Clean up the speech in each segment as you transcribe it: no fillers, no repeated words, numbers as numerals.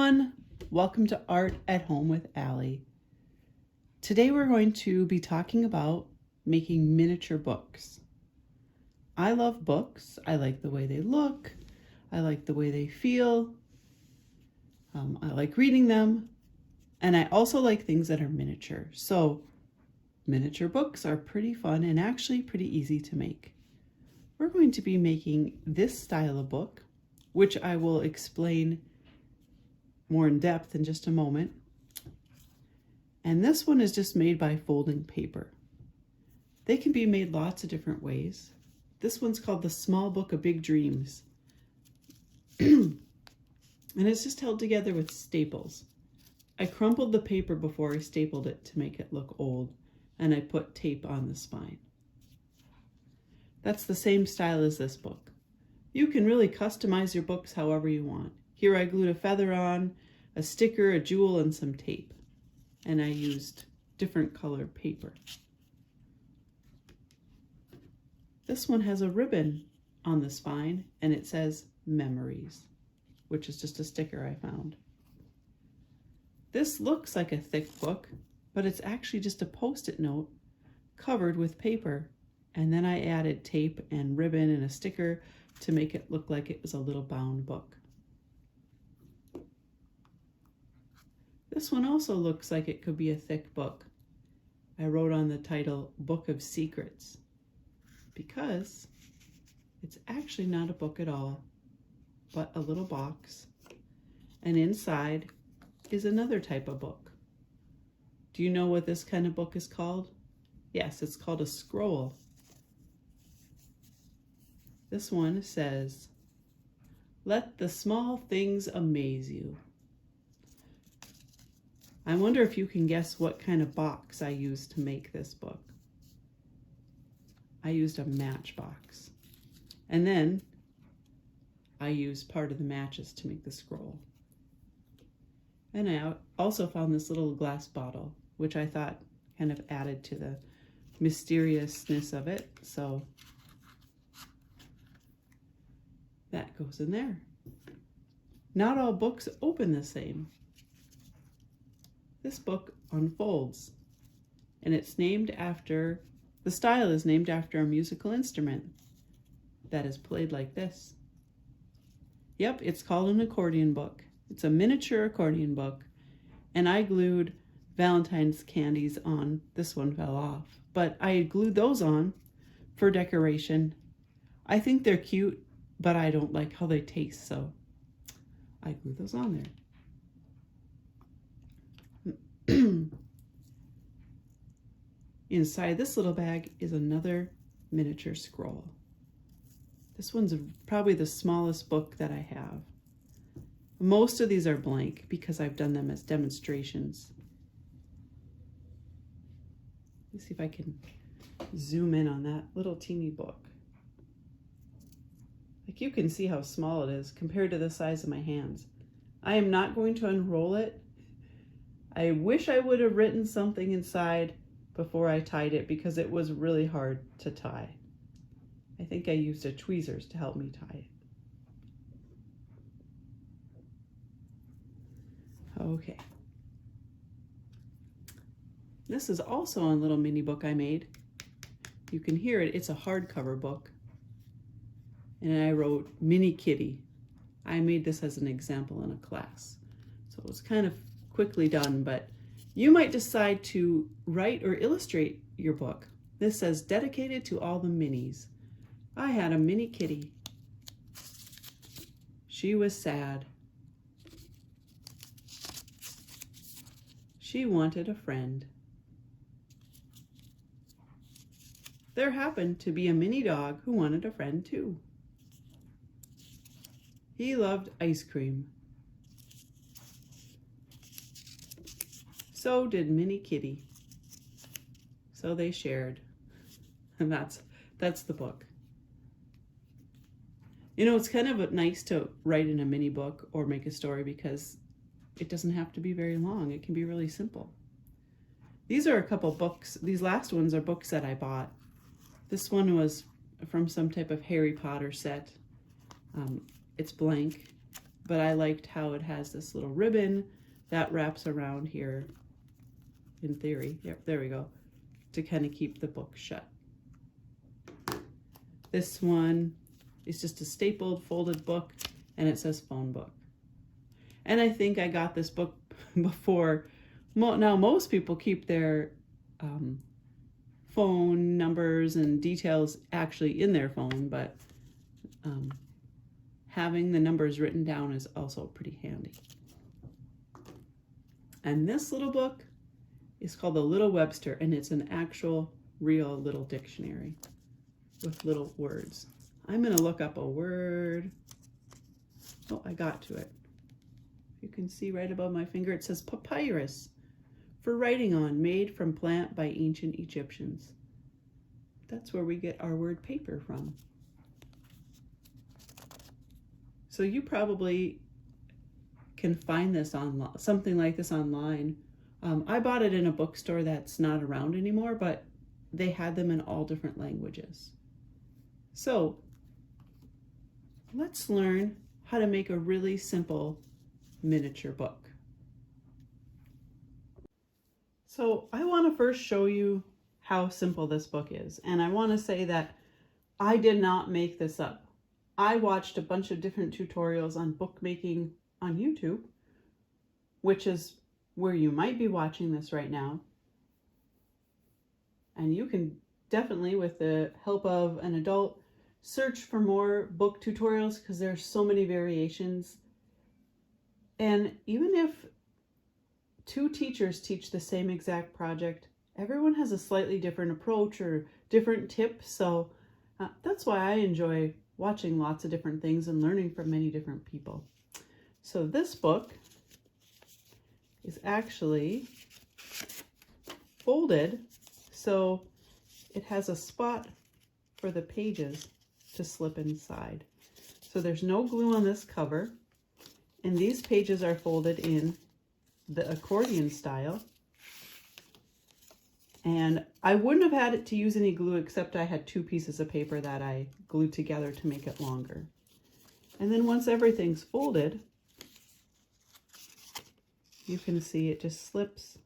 everyone. Welcome to Art at Home with Allie. Today we're going to be talking about making miniature books. I love books. I like the way they look. I like the way they feel. I like reading them. And I also like things that are miniature. So miniature books are pretty fun and actually pretty easy to make. We're going to be making this style of book, which I will explain more in depth in just a moment. And this one is just made by folding paper. They can be made lots of different ways. This one's called The Small Book of Big Dreams. And it's just held together with staples. I crumpled the paper before I stapled it to make it look old, and I put tape on the spine. That's the same style as this book. You can really customize your books however you want. Here I glued a feather on, a sticker, a jewel, and some tape. And I used different colored paper. This one has a ribbon on the spine, and it says Memories, which is just a sticker I found. This looks like a thick book, but it's actually just a Post-it note covered with paper. And then I added tape and ribbon and a sticker to make it look like it was a little bound book. This one also looks like it could be a thick book. I wrote on the title, Book of Secrets, because it's actually not a book at all, but a little box. And inside is another type of book. Do you know what this kind of book is called? Yes, it's called a scroll. This one says, "Let the small things amaze you." I wonder if you can guess what kind of box I used to make this book. I used a matchbox. And then I used part of the matches to make the scroll. And I also found this little glass bottle, which I thought kind of added to the mysteriousness of it. So that goes in there. Not all books open the same. This book unfolds, and it's named after, the style is named after a musical instrument that is played like this. Yep, it's called an accordion book. It's a miniature accordion book, and I glued Valentine's candies on. This one fell off, but I glued those on for decoration. I think they're cute, but I don't like how they taste, so I glued those on there. Inside this little bag is another miniature scroll. This one's probably the smallest book that I have. Most of these are blank because I've done them as demonstrations. Let's see if I can zoom in on that little teeny book. Like, you can see how small it is compared to the size of my hands. I am not going to unroll it. I wish I would have written something inside before I tied it because it was really hard to tie. I think I used a tweezers to help me tie it. Okay. This is also a little mini book I made. You can hear it. It's a hardcover book. And I wrote Mini Kitty. I made this as an example in a class. So it was kind of quickly done, but you might decide to write or illustrate your book. This says, dedicated to all the minis. I had a mini kitty. She was sad. She wanted a friend. There happened to be a mini dog who wanted a friend too. He loved ice cream. So did Mini Kitty. So they shared. And that's the book. You know, it's kind of nice to write in a mini book or make a story because it doesn't have to be very long. It can be really simple. These are a couple books. These last ones are books that I bought. This one was from some type of Harry Potter set. It's blank. but I liked how it has this little ribbon that wraps around here, in theory. Yep, there we go, to kind of keep the book shut. This one is just a stapled, folded book, and it says phone book. And I think I got this book before. Now, most people keep their phone numbers and details actually in their phone, but having the numbers written down is also pretty handy. And this little book is called the Little Webster, and it's an actual, real little dictionary with little words. I'm going to look up a word. Oh, I got to it. You can see right above my finger, it says papyrus, for writing on, made from plant by ancient Egyptians. That's where we get our word paper from. So you probably can find this online, something like this online. I bought it in a bookstore that's not around anymore, but they had them in all different languages. So let's learn how to make a really simple miniature book. So I want to first show you how simple this book is. And I want to say that I did not make this up. I watched a bunch of different tutorials on bookmaking on YouTube, which is where you might be watching this right now. And you can definitely, with the help of an adult, search for more book tutorials because there's so many variations. And even if two teachers teach the same exact project, everyone has a slightly different approach or different tips. So that's why I enjoy watching lots of different things and learning from many different people. So this book is actually folded, so it has a spot for the pages to slip inside. So there's no glue on this cover, and these pages are folded in the accordion style. And I wouldn't have had it to use any glue, except I had two pieces of paper that I glued together to make it longer. And then once everything's folded, you can see it just slips.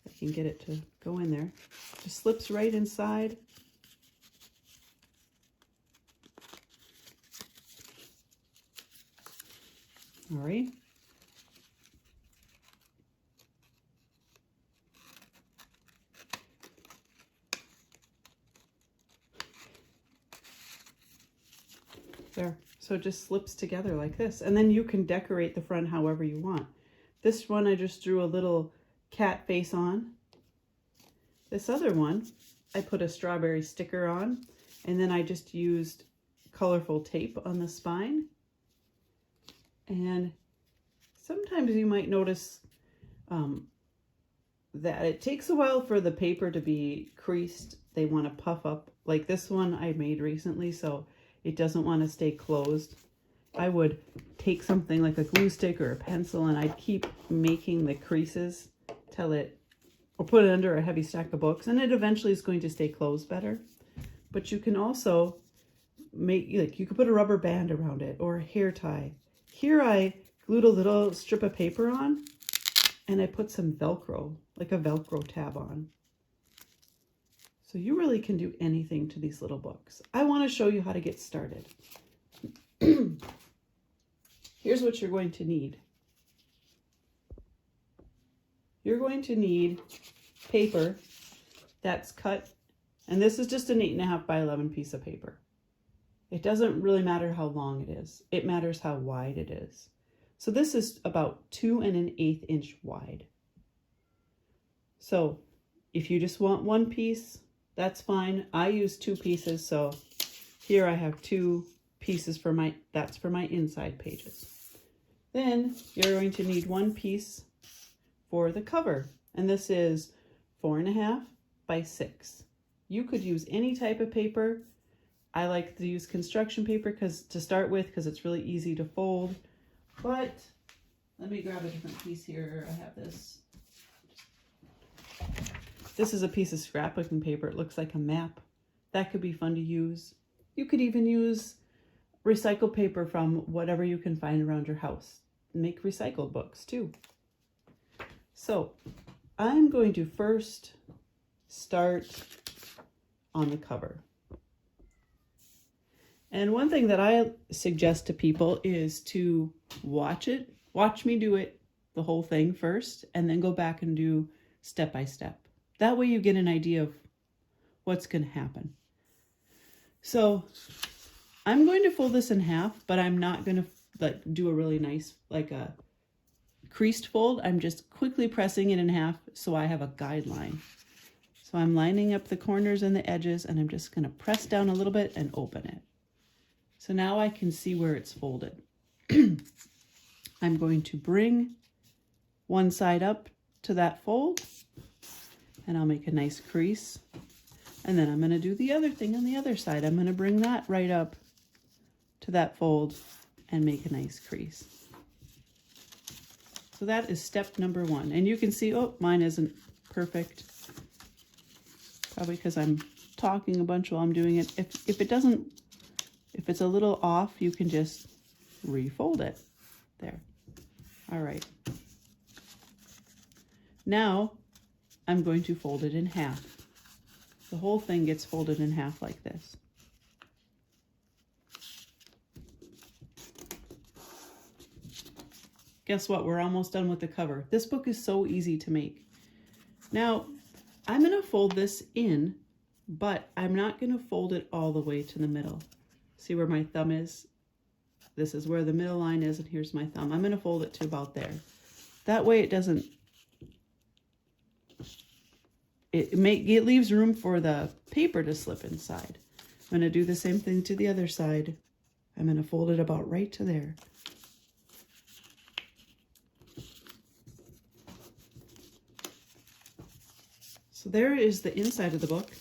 I can get it to go in there. Just slips right inside. All right. There. So it just slips together like this. And then you can decorate the front however you want. This one I just drew a little cat face on. This other one I put a strawberry sticker on, and then I just used colorful tape on the spine. And sometimes you might notice that it takes a while for the paper to be creased. They want to puff up. Like this one I made recently, so it doesn't want to stay closed. I would take something like a glue stick or a pencil, and I'd keep making the creases till it, or put it under a heavy stack of books, and it eventually is going to stay closed better. But you can also make, like, you could put a rubber band around it or a hair tie. Here I glued a little strip of paper on, and I put some Velcro, like a Velcro tab on. So you really can do anything to these little books. I want to show you how to get started. Here's what you're going to need. You're going to need paper that's cut, and this is just an 8.5 by 11 piece of paper. It doesn't really matter how long it is. It matters how wide it is. So this is about 2 1/8 inch wide. So if you just want one piece, that's fine. I use 2 pieces, so here I have 2 pieces for my, that's for my inside pages. Then you're going to need 1 piece for the cover, and this is 4.5 by 6. You could use any type of paper. I like to use construction paper to start with, because it's really easy to fold. But let me grab a different piece here. I have this. This is a piece of scrapbooking paper. It looks like a map. That could be fun to use. You could even use recycle paper from whatever you can find around your house. Make recycled books too. So I'm going to first start on the cover. And one thing that I suggest to people is to watch me do it, the whole thing first, and then go back and do step by step. That way you get an idea of what's going to happen. So I'm going to fold this in half, but I'm not going to do a really nice, like a creased fold. I'm just quickly pressing it in half so I have a guideline. So I'm lining up the corners and the edges, and I'm just going to press down a little bit and open it. So now I can see where it's folded. I'm going to bring one side up to that fold, and I'll make a nice crease. And then I'm going to do the other thing on the other side. I'm going to bring that right up to that fold and make a nice crease. So that is step number one. And you can see, oh, mine isn't perfect. Probably because I'm talking a bunch while I'm doing it. If it's a little off, you can just refold it. There. All right. Now I'm going to fold it in half. The whole thing gets folded in half like this. Guess what? We're almost done with the cover. This book is so easy to make. Now, I'm going to fold this in, but I'm not going to fold it all the way to the middle. See where my thumb is? This is where the middle line is, and here's my thumb. I'm going to fold it to about there. That way it doesn't, it leaves room for the paper to slip inside. I'm going to do the same thing to the other side. I'm going to fold it about right to there. So there is the inside of the book.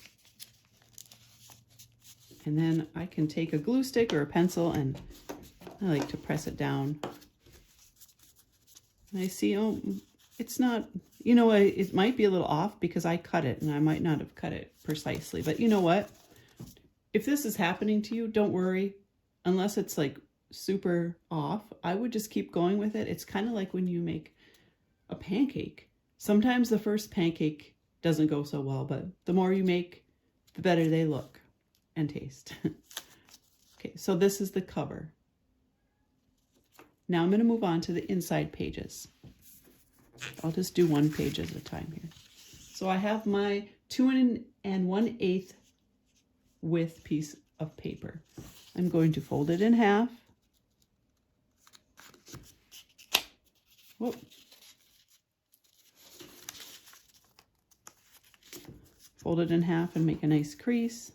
And then I can take a glue stick or a pencil, and I like to press it down. And I see, oh, it's not, you know, it might be a little off because I cut it, and I might not have cut it precisely. But you know what? If this is happening to you, don't worry. Unless it's like super off, I would just keep going with it. It's kind of like when you make a pancake. Sometimes the first pancake doesn't go so well, but the more you make, the better they look and taste. Okay, so this is the cover. Now I'm going to move on to the inside pages. I'll just do one page at a time here. So I have my 2 1/8 width piece of paper. I'm going to fold it in half. Whoop. Fold it in half and make a nice crease.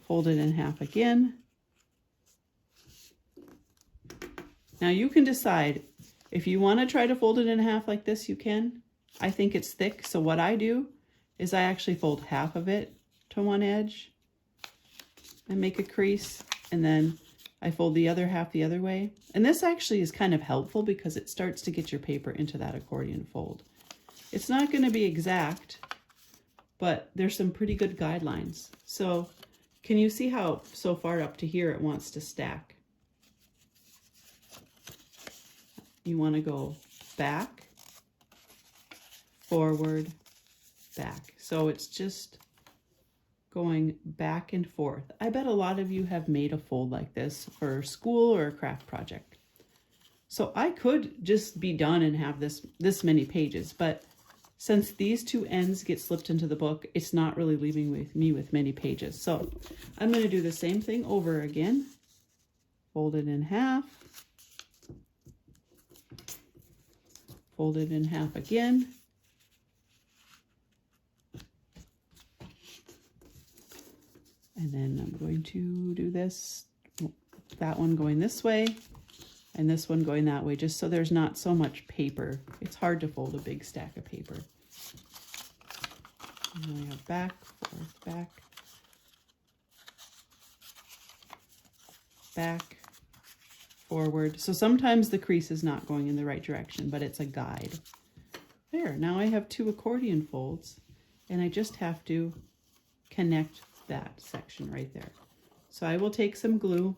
Fold it in half again. Now you can decide if you want to try to fold it in half like this, you can. I think it's thick, so what I do is I actually fold half of it to one edge and make a crease, and then I fold the other half the other way. And this actually is kind of helpful because it starts to get your paper into that accordion fold. It's not going to be exact, but there's some pretty good guidelines. So can you see how so far up to here it wants to stack? You want to go back, forward, back. So it's just going back and forth. I bet a lot of you have made a fold like this for school or a craft project. So I could just be done and have this many pages, but since these two ends get slipped into the book, it's not really leaving me with many pages. So I'm going to do the same thing over again. Fold it in half. Fold it in half again. And then I'm going to do this, that one going this way, and this one going that way, just so there's not so much paper. It's hard to fold a big stack of paper. And then we have back, forth, back, back, forward. So sometimes the crease is not going in the right direction, but it's a guide. There, now I have 2 accordion folds, and I just have to connect that section right there. So I will take some glue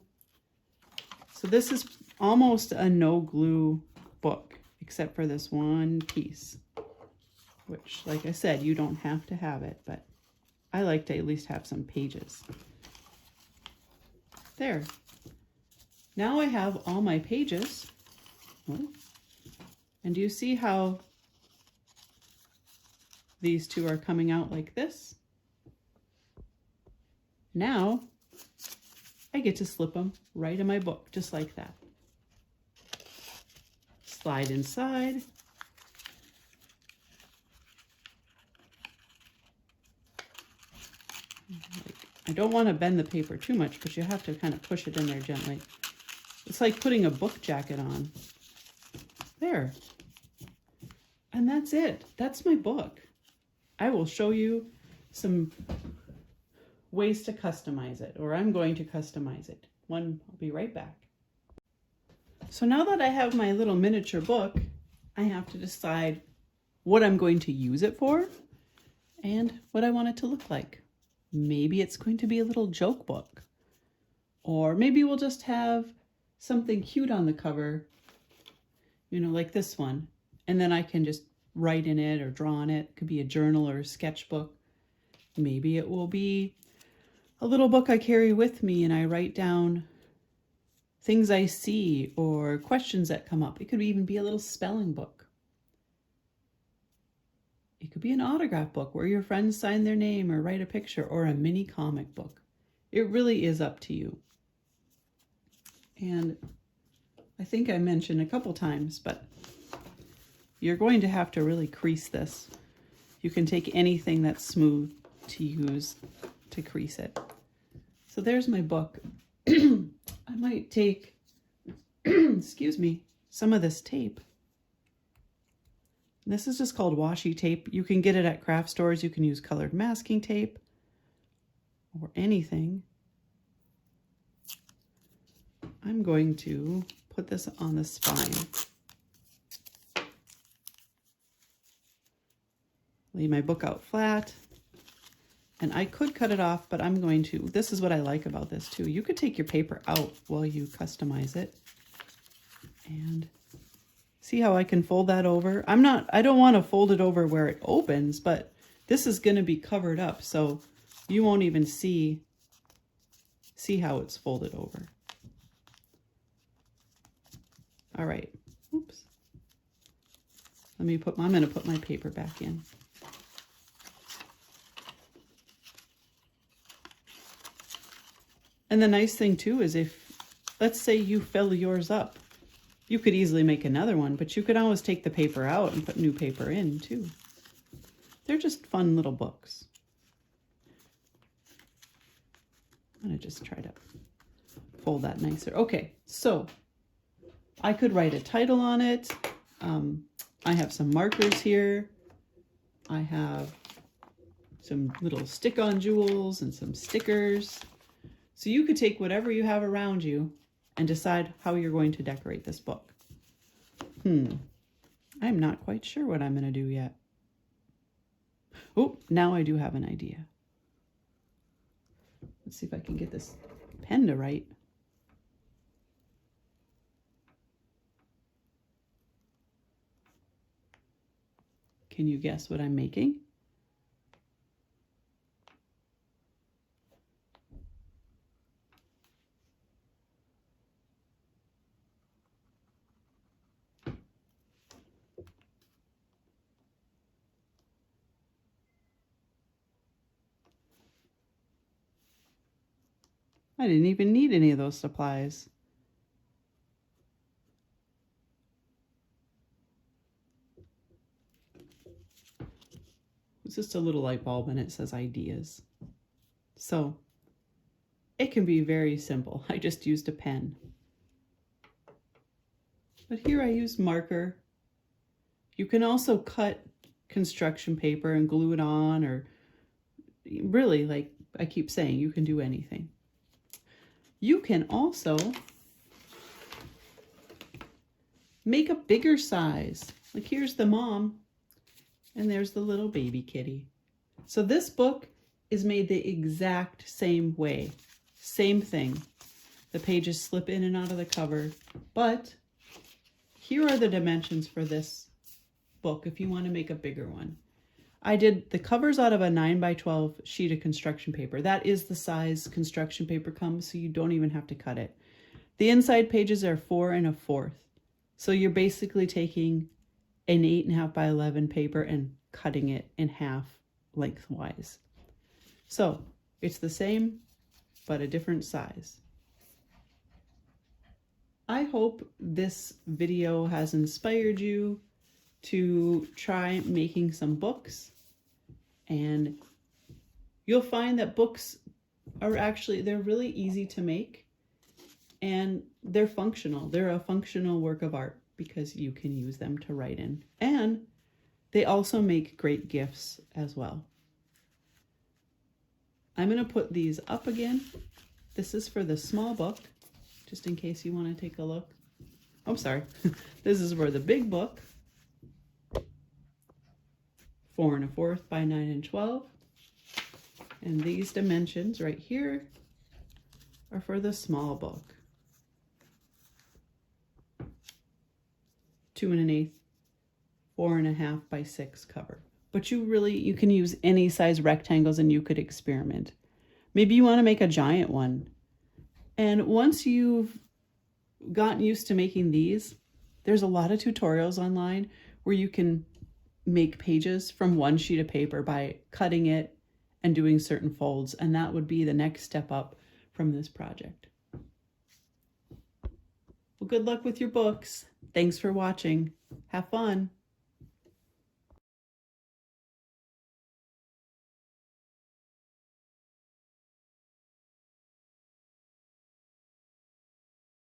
So this is almost a no glue book, except for this one piece, which, like I said, you don't have to have it, but I like to at least have some pages. There. Now I have all my pages. Oh. And do you see how these two are coming out like this? Now I get to slip them right in my book, just like that. Slide inside. I don't want to bend the paper too much, but you have to kind of push it in there gently. It's like putting a book jacket on. There. And that's it. That's my book. I will show you some ways to customize it, or I'm going to customize it. I'll be right back. So now that I have my little miniature book, I have to decide what I'm going to use it for and what I want it to look like. Maybe it's going to be a little joke book, or maybe we'll just have something cute on the cover, you know, like this one. And then I can just write in it or draw on it. It could be a journal or a sketchbook. Maybe it will be a little book I carry with me and I write down things I see or questions that come up. It could even be a little spelling book. It could be an autograph book where your friends sign their name or write a picture, or a mini comic book. It really is up to you. And I think I mentioned a couple times, but you're going to have to really crease this. You can take anything that's smooth to use to crease it. So there's my book. I might take, excuse me, some of this tape. This is just called washi tape. You can get it at craft stores. You can use colored masking tape or anything. I'm going to put this on the spine. Lay my book out flat. And I could cut it off, but I'm going to. This is what I like about this too. You could take your paper out while you customize it. And see how I can fold that over? I don't want to fold it over where it opens, but this is going to be covered up, so you won't even see how it's folded over. All right. Oops. I'm going to put my paper back in. And the nice thing too is if, let's say you fill yours up, you could easily make another one, but you could always take the paper out and put new paper in too. They're just fun little books. I'm going to just try to fold that nicer. Okay, so I could write a title on it. I have some markers here. I have some little stick-on jewels and some stickers. So you could take whatever you have around you and decide how you're going to decorate this book. I'm not quite sure what I'm going to do yet. Oh, now I do have an idea. Let's see if I can get this pen to write. Can you guess what I'm making? I didn't even need any of those supplies. It's just a little light bulb and it says ideas. So it can be very simple. I just used a pen. But here I used marker. You can also cut construction paper and glue it on, or really, like I keep saying, you can do anything. You can also make a bigger size. Like here's the mom and there's the little baby kitty. So this book is made the exact same way. Same thing. The pages slip in and out of the cover, but here are the dimensions for this book if you want to make a bigger one. I did the covers out of a 9x12 sheet of construction paper. That is the size construction paper comes, so you don't even have to cut it. The inside pages are 4 1/4. So you're basically taking an 8.5 by 11 paper and cutting it in half lengthwise. So it's the same, but a different size. I hope this video has inspired you to try making some books, and you'll find that books are actually, they're really easy to make and they're functional. They're a functional work of art because you can use them to write in, and they also make great gifts as well. I'm going to put these up again. This is for the small book, just in case you want to take a look. Oh, sorry. This is for the big book. 4 1/4 by 9 12. And these dimensions right here are for the small book. 2 1/8, 4 1/2 by 6 cover. But you can use any size rectangles and you could experiment. Maybe you want to make a giant one. And once you've gotten used to making these, there's a lot of tutorials online where you can make pages from one sheet of paper by cutting it and doing certain folds, and that would be the next step up from this project. Well, good luck with your books. Thanks for watching. Have fun.